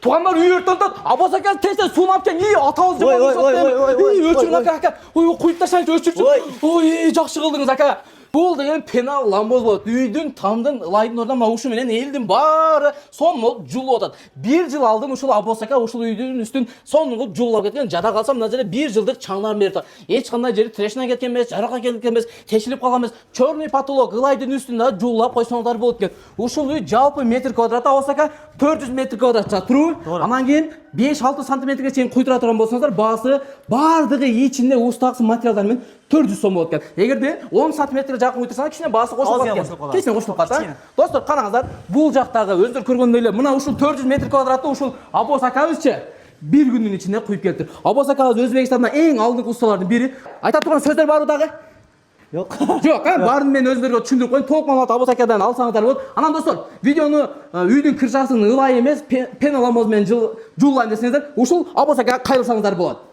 Тугандар үй өрттөнтөт. Абас ака тезде сууну алып кел. Атабыз жаман. Өчүрүн ака. Ой, куюп ташаңчы, өчүрчү. Ой, жакшы кылдыңыз ака. Бул деген пена ломбоз болот. Үйдүн, тамдын, ылайдын ордун ушу менен элдин баары сонун жылуу атат. 1 жыл алдын ушул Аббас ака ушул үйдүн үстүн сонун жылуулап кеткен. Жада калсам мына жерде 1 жылдык чаңдарын берип турат. Эч кандай жери трешина кеткен эмес, жарака кеткен эмес, тешилип калган эмес. Чорный потолок ылайдын үстүндө жылуулап койсоңуздар болот экен. Ушул үй жалпы метр квадрат Аббас ака 400 метр квадрат жатыруу. Анан кийин 5-6 сантиметрге чейин куйтура турган болсоңуздар, баасы бардыгы ичинде устаксы материалдар менен 400 сом болот экен. Эгерде 10 сантиметрге жакын куйтурсаңар, кичине баасы кошулуп калат экен. Кичине кошулуп калат. Достор, караңыздар, бул жактагы өздөрү көргөндөй эле мына ушул 400 метр квадратты ушул Аббас акабызчы бир күндүн ичинде куюп келиптир. Аббас акабыз Өзбекстанда эң алдыңкы усталардын бири. Айта турган сөздөр барбы дагы? Жок. Жок, барын мен өздөрүгө түшүндүрүп коюм. Толук маалымат Аббас акадан алсаңыздар болот. Анан достор, видеону үйдүн кыр жаксын ылай эмес, пена ломбоз менен жылуулайм десеңиздер, ушул Аббас акага кайрылсаңыздар болот.